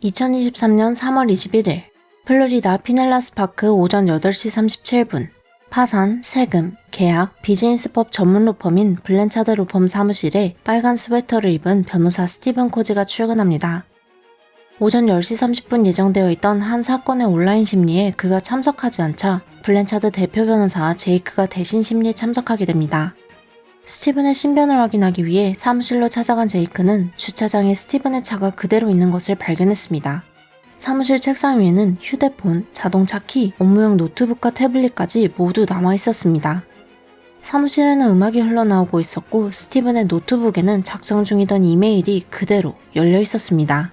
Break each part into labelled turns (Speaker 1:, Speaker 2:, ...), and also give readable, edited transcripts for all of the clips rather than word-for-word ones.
Speaker 1: 2023년 3월 21일 플로리다 피넬라스 파크 오전 8시 37분 파산, 세금, 계약, 비즈니스법 전문 로펌인 블랜차드 로펌 사무실에 빨간 스웨터를 입은 변호사 스티븐 코지가 출근합니다. 오전 10시 30분 예정되어 있던 한 사건의 온라인 심리에 그가 참석하지 않자 블랜차드 대표 변호사 제이크가 대신 심리에 참석하게 됩니다. 스티븐의 신변을 확인하기 위해 사무실로 찾아간 제이크는 주차장에 스티븐의 차가 그대로 있는 것을 발견했습니다. 사무실 책상 위에는 휴대폰, 자동차 키, 업무용 노트북과 태블릿까지 모두 남아 있었습니다. 사무실에는 음악이 흘러나오고 있었고 스티븐의 노트북에는 작성 중이던 이메일이 그대로 열려 있었습니다.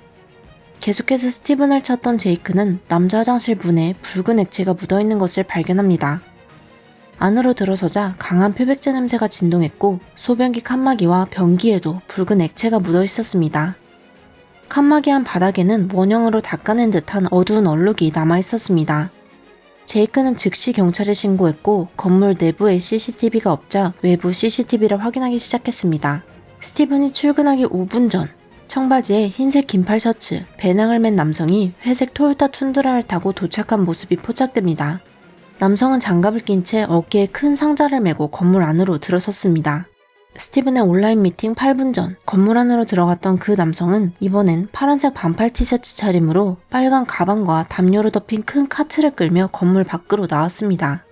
Speaker 1: 계속해서 스티븐을 찾던 제이크는 남자 화장실 문에 붉은 액체가 묻어 있는 것을 발견합니다. 안으로 들어서자 강한 표백제 냄새가 진동했고 소변기 칸막이와 변기에도 붉은 액체가 묻어 있었습니다. 칸막이 한 바닥에는 원형으로 닦아낸 듯한 어두운 얼룩이 남아 있었습니다. 제이크는 즉시 경찰에 신고했고 건물 내부에 CCTV가 없자 외부 CCTV를 확인하기 시작했습니다. 스티븐이 출근하기 5분 전 청바지에 흰색 긴팔 셔츠, 배낭을 맨 남성이 회색 토요타 툰드라를 타고 도착한 모습이 포착됩니다. 남성은 장갑을 낀 채 어깨에 큰 상자를 메고 건물 안으로 들어섰습니다. 스티븐의 온라인 미팅 8분 전 건물 안으로 들어갔던 그 남성은 이번엔 파란색 반팔 티셔츠 차림으로 빨간 가방과 담요로 덮인 큰 카트를 끌며 건물 밖으로 나왔습니다.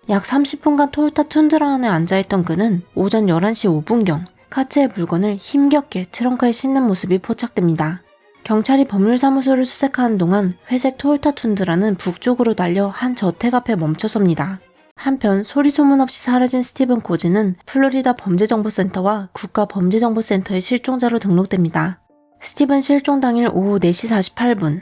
Speaker 1: 약 30분간 토요타 툰드라 안에 앉아있던 그는 오전 11시 5분경 카트의 물건을 힘겹게 트렁크에 싣는 모습이 포착됩니다. 경찰이 법률사무소를 수색하는 동안 회색 토요타 툰드라는 북쪽으로 달려 한 저택 앞에 멈춰섭니다. 한편 소리 소문 없이 사라진 스티븐 코지는 플로리다 범죄정보센터와 국가범죄정보센터의 실종자로 등록됩니다. 스티븐 실종 당일 오후 4시 48분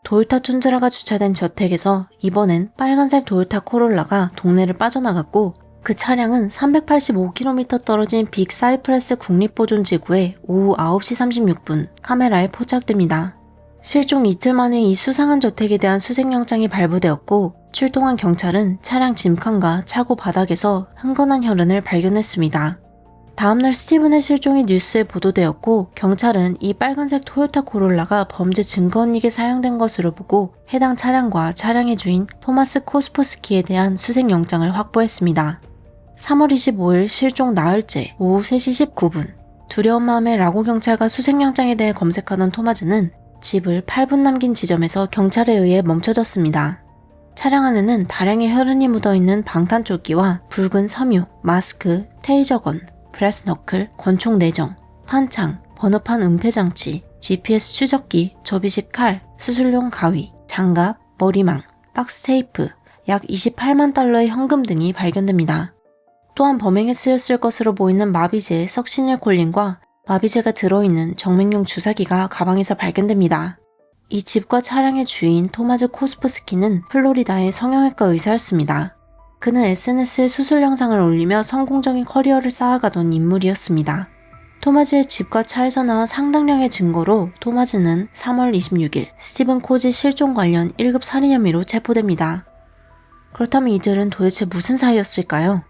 Speaker 1: 토요타 툰드라가 주차된 저택에서 이번엔 빨간색 토요타 코롤라가 동네를 빠져나갔고 그 차량은 385km 떨어진 빅 사이프레스 국립보존지구에 오후 9시 36분 카메라에 포착됩니다. 실종 이틀 만에 이 수상한 저택에 대한 수색영장이 발부되었고 출동한 경찰은 차량 짐칸과 차고 바닥에서 흥건한 혈흔을 발견했습니다. 다음날 스티븐의 실종이 뉴스에 보도되었고 경찰은 이 빨간색 토요타 코롤라가 범죄 증거인익에 사용된 것으로 보고 해당 차량과 차량의 주인 토마스 코스포스키에 대한 수색영장을 확보했습니다. 3월 25일 실종 나흘째 오후 3시 19분 두려운 마음에 라고 경찰과 수색영장에 대해 검색하던 토마즈는 집을 8분 남긴 지점에서 경찰에 의해 멈춰졌습니다. 차량 안에는 다량의 혈흔이 묻어있는 방탄조끼와 붉은 섬유, 마스크, 테이저건, 브레스너클, 권총 내정, 판창, 번호판 은폐장치, GPS 추적기, 접이식 칼, 수술용 가위, 장갑, 머리망, 박스 테이프, 약 28만 달러의 현금 등이 발견됩니다. 또한 범행에 쓰였을 것으로 보이는 마비제 석시닐콜린과 마비제가 들어있는 정맥용 주사기가 가방에서 발견됩니다. 이 집과 차량의 주인 토마즈 코스프스키는 플로리다의 성형외과 의사였습니다. 그는 SNS에 수술 영상을 올리며 성공적인 커리어를 쌓아가던 인물이었습니다. 토마즈의 집과 차에서 나온 상당량의 증거로 토마즈는 3월 26일 스티븐 코지 실종 관련 1급 살인 혐의로 체포됩니다. 그렇다면 이들은 도대체 무슨 사이였을까요?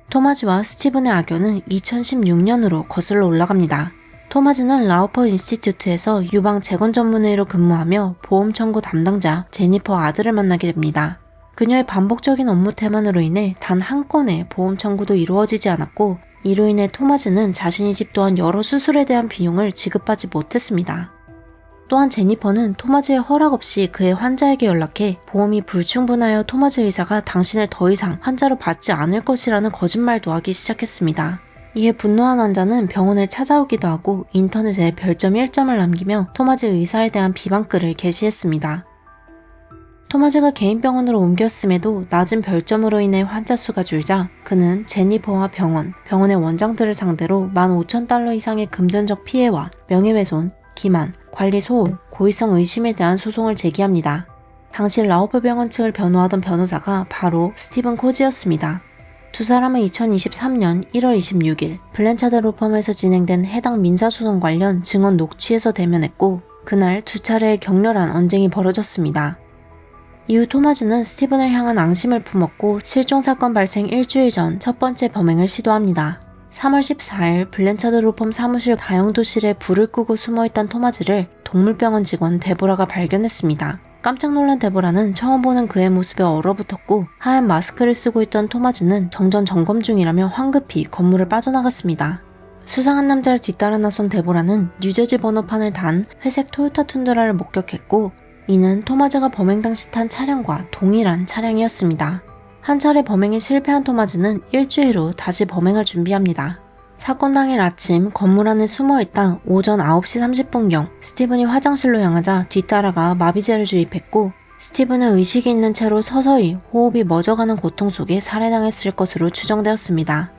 Speaker 1: 토마즈와 스티븐의 악연은 2016년으로 거슬러 올라갑니다. 토마즈는 라우퍼 인스티튜트에서 유방 재건 전문의로 근무하며 보험 청구 담당자 제니퍼 아들을 만나게 됩니다. 그녀의 반복적인 업무 태만으로 인해 단 한 건의 보험 청구도 이루어지지 않았고 이로 인해 토마즈는 자신의 집 또한 여러 수술에 대한 비용을 지급받지 못했습니다. 또한 제니퍼는 토마즈의 허락 없이 그의 환자에게 연락해 보험이 불충분하여 토마즈 의사가 당신을 더 이상 환자로 받지 않을 것이라는 거짓말도 하기 시작했습니다. 이에 분노한 환자는 병원을 찾아오기도 하고 인터넷에 별점 1점을 남기며 토마즈 의사에 대한 비방글을 게시했습니다. 토마즈가 개인 병원으로 옮겼음에도 낮은 별점으로 인해 환자 수가 줄자 그는 제니퍼와 병원의 원장들을 상대로 15,000달러 이상의 금전적 피해와 명예훼손, 기만, 관리 소홀, 고의성 의심에 대한 소송을 제기합니다. 당시 라우퍼 병원 측을 변호하던 변호사가 바로 스티븐 코지였습니다. 두 사람은 2023년 1월 26일 블랜차드 로펌에서 진행된 해당 민사소송 관련 증언 녹취에서 대면했고 그날 두 차례의 격렬한 언쟁이 벌어졌습니다. 이후 토마즈는 스티븐을 향한 앙심을 품었고 실종 사건 발생 일주일 전 첫 번째 범행을 시도합니다. 3월 14일 블렌차드 로펌 사무실 가영도실에 불을 끄고 숨어있던 토마즈를 동물병원 직원 데보라가 발견했습니다. 깜짝 놀란 데보라는 처음 보는 그의 모습에 얼어붙었고 하얀 마스크를 쓰고 있던 토마즈는 정전 점검 중이라며 황급히 건물을 빠져나갔습니다. 수상한 남자를 뒤따라 나선 데보라는 뉴저지 번호판을 단 회색 토요타 툰드라를 목격했고 이는 토마즈가 범행 당시 탄 차량과 동일한 차량이었습니다. 한 차례 범행에 실패한 토마즈는 일주일 후 다시 범행을 준비합니다. 사건 당일 아침 건물 안에 숨어있다 오전 9시 30분경 스티븐이 화장실로 향하자 뒤따라가 마비제를 주입했고 스티븐은 의식이 있는 채로 서서히 호흡이 멎어가는 고통 속에 살해당했을 것으로 추정되었습니다.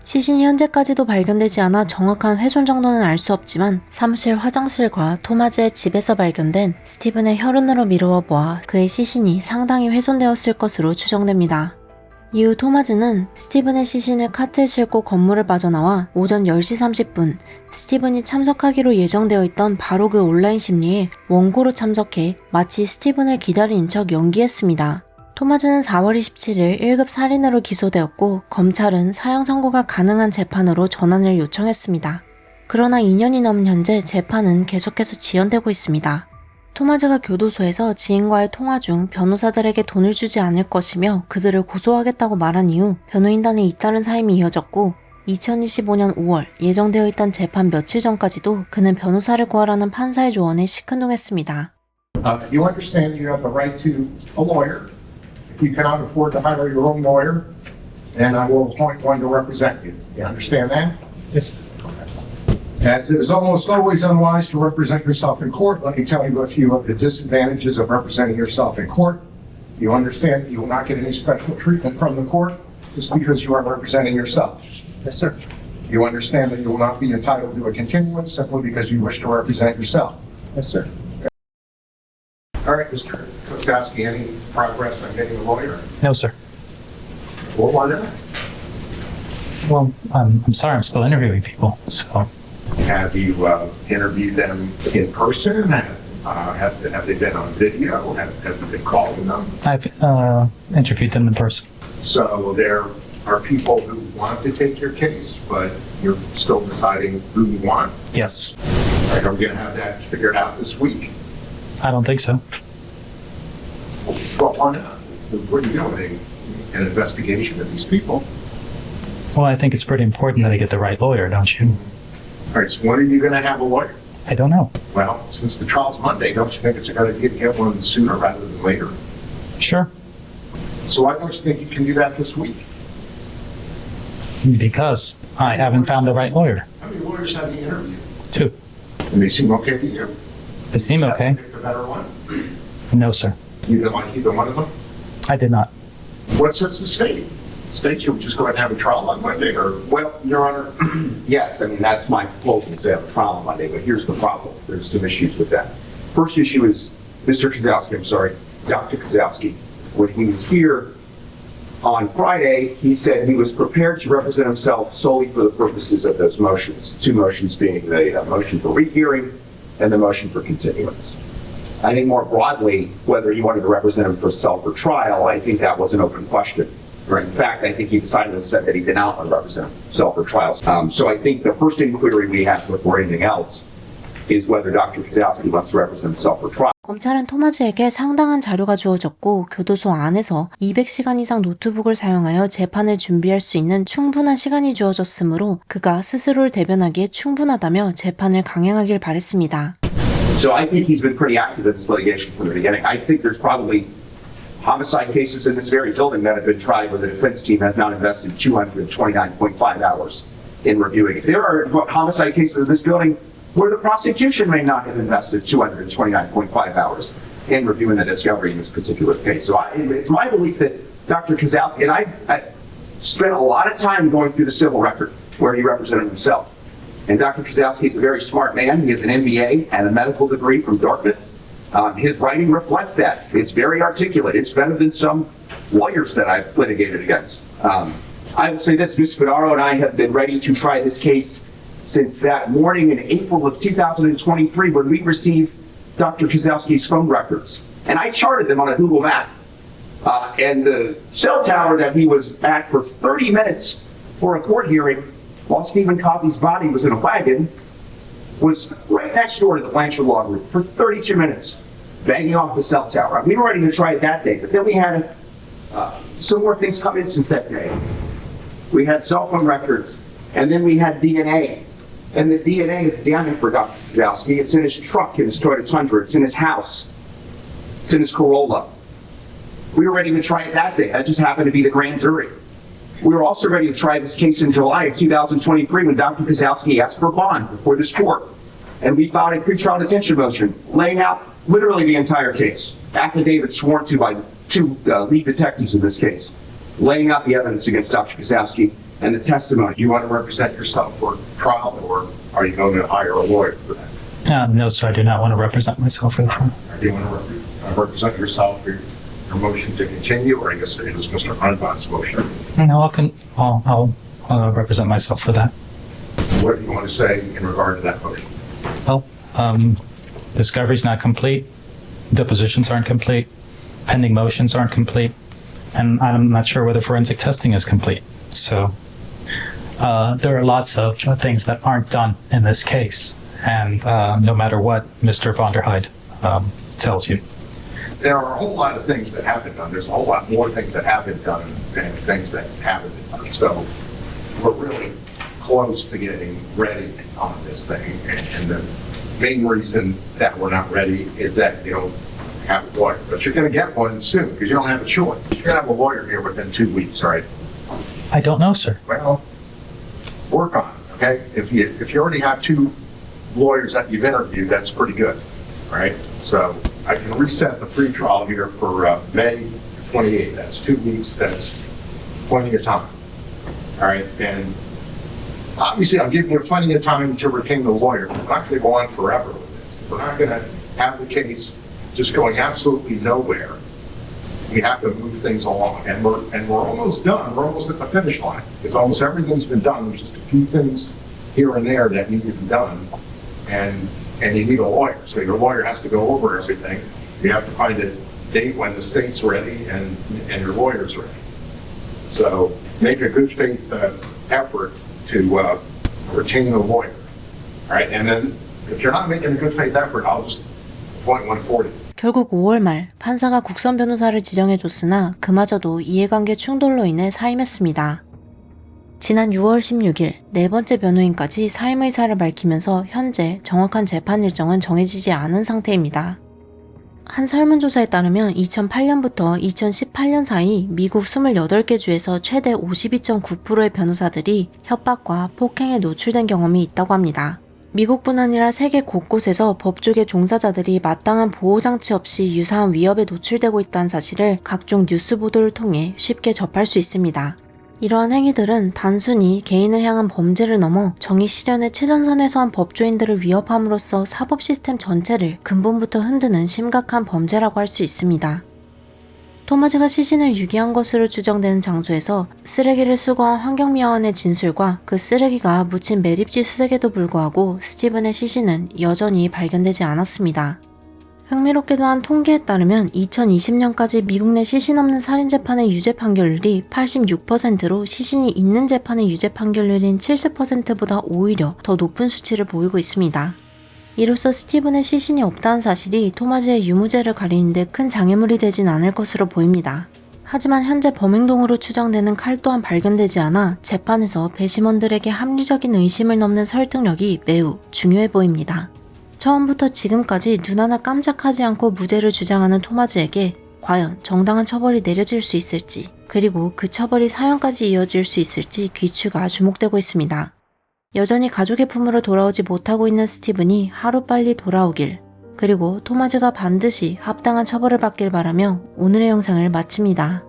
Speaker 1: 시신이 현재까지도 발견되지 않아 정확한 훼손 정도는 알 수 없지만 사무실 화장실과 토마즈의 집에서 발견된 스티븐의 혈흔으로 미루어 보아 그의 시신이 상당히 훼손되었을 것으로 추정됩니다. 이후 토마즈는 스티븐의 시신을 카트에 싣고 건물을 빠져나와 오전 10시 30분 스티븐이 참석하기로 예정되어 있던 바로 그 온라인 심리에 원고로 참석해 마치 스티븐을 기다린 척 연기했습니다. 토마즈는 4월 27일 1급 살인으로 기소되었고 검찰은 사형 선고가 가능한 재판으로 전환을 요청했습니다. 그러나 2년이 넘은 현재 재판은 계속해서 지연되고 있습니다. 토마즈가 교도소에서 지인과의 통화 중 변호사들에게 돈을 주지 않을 것이며 그들을 고소하겠다고 말한 이후 변호인단의 잇따른 사임이 이어졌고 2025년 5월 예정되어 있던 재판 며칠 전까지도 그는 변호사를 구하라는 판사의 조언에 시큰둥했습니다.
Speaker 2: You understand you have the right to a lawyer. If you cannot afford to hire your own lawyer, then I will appoint one to represent you. You understand that?
Speaker 3: Yes.
Speaker 2: As it is almost always unwise to represent yourself in court, let me tell you a few of the disadvantages of representing yourself in court. You understand that you will not get any special treatment from the court just because you are representing yourself.
Speaker 3: Yes, sir.
Speaker 2: You understand that you will not be entitled to a continuance simply because you wish to represent yourself.
Speaker 3: Yes, sir.
Speaker 2: All right, Mr. Kwiatkowski, any progress on getting a lawyer?
Speaker 3: No, sir.
Speaker 2: Well, why not?
Speaker 3: Well, I'm sorry, I'm still interviewing people, so.
Speaker 2: Have you interviewed them in person? Have they been on video? Have you been calling them?
Speaker 3: I've interviewed them in person.
Speaker 2: So there are people who want to take your case, but you're still deciding who you want.
Speaker 3: Yes.
Speaker 2: All right, are we going to have that figured out this week?
Speaker 3: I don't think so.
Speaker 2: Well, why not? What are you doing? An investigation of these people?
Speaker 3: Well, I think it's pretty important that I get the right lawyer, don't you?
Speaker 2: All right, so when are you going to have a lawyer?
Speaker 3: I don't know.
Speaker 2: Well, since the trial's Monday, don't you think it's a good idea to get one sooner rather than later?
Speaker 3: Sure.
Speaker 2: So why don't you think you can do that this week?
Speaker 3: Because I haven't found the right lawyer.
Speaker 2: How many lawyers have you interviewed?
Speaker 3: 2.
Speaker 2: And they seem okay to you?
Speaker 3: They seem okay.
Speaker 2: Pick the better one?
Speaker 3: No, sir.
Speaker 2: You didn't like either one of them?
Speaker 3: I did not.
Speaker 2: What sets the state? State you would just go ahead and have a trial on Monday, or?
Speaker 4: Well, Your Honor, yes, I mean, that's my proposal is to have a trial on Monday, but here's the problem. There's some issues with that. First issue is Dr. Kozlowski. When he was here on Friday, he said he was prepared to represent himself solely for the purposes of those motions, 2 motions being the motion for rehearing and the motion for continuance. I think more broadly, whether he wanted to represent himself for trial, I think that was an open question. Or in fact, I think he decided and said that he did not want to represent himself for trial. So I think the first inquiry we have before anything else is whether Dr. Kozlowski wants to represent himself for trial.
Speaker 1: 검찰은 토마즈에게 상당한 자료가 주어졌고 교도소 안에서 200시간 이상 노트북을 사용하여 재판을 준비할 수 있는 충분한 시간이 주어졌으므로 그가 스스로를 대변하기에 충분하다며 재판을 강행하길 바랬습니다.
Speaker 4: So I think he's been pretty active in this litigation from the beginning. I think there's probably homicide cases in this very building that have been tried where the defense team has not invested 229.5 hours in reviewing it. There are homicide cases in this building where the prosecution may not have invested 229.5 hours in reviewing the discovery in this particular case. So it's my belief that Dr. Kozlowski, and I spent a lot of time going through the civil record where he represented himself. And Dr. Kozlowski is a very smart man. He has an MBA and a medical degree from Dartmouth. His writing reflects that. It's very articulate. It's better than some lawyers that I've litigated against. I will say this, Ms. Spadaro and I have been ready to try this case since that morning in April of 2023 when we received Dr. Kozlowski's phone records. And I charted them on a Google map. And the cell tower that he was at for 30 minutes for a court hearing while Stephen Cosby's body was in a wagon, was right next door to the Blanchard Law Group for 32 minutes, banging off the cell tower. We were ready to try it that day, but then we had some more things come in since that day. We had cell phone records, and then we had DNA. And the DNA is damning for Dr. Kozlowski. It's in his truck, in his Toyota Tundra. It's in his house. It's in his Corolla. We were ready to try it that day. That just happened to be the grand jury. We were also ready to try this case in July of 2023 when Dr. Kozlowski asked for bond before this court. And we filed a pretrial detention motion laying out literally the entire case. Affidavits sworn to by two lead detectives in this case, laying out the evidence against Dr. Kozlowski and the testimony.
Speaker 2: Do you want to represent yourself for trial, or are you going to hire a lawyer for that?
Speaker 3: No, sir, I do not want to represent myself for the trial.
Speaker 2: Or do you want to represent yourself for your motion to continue, or I guess it was Mr. Arnbon's motion?
Speaker 3: No, I'll represent myself for that.
Speaker 2: What do you want to say in regard to that motion?
Speaker 3: Well, discovery's not complete, depositions aren't complete, pending motions aren't complete, and I'm not sure whether forensic testing is complete. So there are lots of things that aren't done in this case, and no matter what Mr. Vonderheide tells you.
Speaker 2: There are a whole lot of things that have been done. There's a whole lot more things that have been done than things that haven't been done. So we're really close to getting ready on this thing. And the main reason that we're not ready is that you don't have a lawyer. But you're going to get one soon because you don't have a choice. You're going to have a lawyer here within 2 weeks, right?
Speaker 3: I don't know, sir.
Speaker 2: Well, work on it, okay? If you already have 2 lawyers that you've interviewed, that's pretty good, all right? So I can reset the pretrial here for May 28th. That's 2 weeks. That's plenty of time, all right? And obviously, I'm giving you plenty of time to retain the lawyer. We're not going to go on forever with this. We're not going to have the case just going absolutely nowhere. We have to move things along, and we're almost done. We're almost at the finish line because almost everything's been done. There's just a few things here and there that need to be done, and you need a lawyer. So your lawyer has to go over everything. You have to find a date when the state's ready and your lawyer's ready. So make a good faith effort to retain a lawyer. All right, and then if you're not making a good faith effort, I'll just appoint one for you.
Speaker 1: 결국 5월 말 판사가 국선 변호사를 지정해줬으나 그마저도 이해관계 충돌로 인해 사임했습니다. 지난 6월 16일 네 번째 변호인까지 사임 의사를 밝히면서 현재 정확한 재판 일정은 정해지지 않은 상태입니다. 한 설문조사에 따르면 2008년부터 2018년 사이 미국 28개 주에서 최대 52.9%의 변호사들이 협박과 폭행에 노출된 경험이 있다고 합니다. 미국뿐 아니라 세계 곳곳에서 법조계 종사자들이 마땅한 보호장치 없이 유사한 위협에 노출되고 있다는 사실을 각종 뉴스 보도를 통해 쉽게 접할 수 있습니다. 이러한 행위들은 단순히 개인을 향한 범죄를 넘어 정의 실현의 최전선에 서한 법조인들을 위협함으로써 사법 시스템 전체를 근본부터 흔드는 심각한 범죄라고 할 수 있습니다. 토마즈가 시신을 유기한 것으로 추정되는 장소에서 쓰레기를 수거한 환경미화원의 진술과 그 쓰레기가 묻힌 매립지 수색에도 불구하고 스티븐의 시신은 여전히 발견되지 않았습니다. 흥미롭게도 한 통계에 따르면 2020년까지 미국 내 시신 없는 살인 재판의 유죄 판결률이 86%로 시신이 있는 재판의 유죄 판결률인 70%보다 오히려 더 높은 수치를 보이고 있습니다. 이로써 스티븐의 시신이 없다는 사실이 토마즈의 유무죄를 가리는데 큰 장애물이 되진 않을 것으로 보입니다. 하지만 현재 범행동으로 추정되는 칼 또한 발견되지 않아 재판에서 배심원들에게 합리적인 의심을 넘는 설득력이 매우 중요해 보입니다. 처음부터 지금까지 눈 하나 깜짝하지 않고 무죄를 주장하는 토마즈에게 과연 정당한 처벌이 내려질 수 있을지, 그리고 그 처벌이 사형까지 이어질 수 있을지 귀추가 주목되고 있습니다. 여전히 가족의 품으로 돌아오지 못하고 있는 스티븐이 하루빨리 돌아오길, 그리고 토마즈가 반드시 합당한 처벌을 받길 바라며 오늘의 영상을 마칩니다.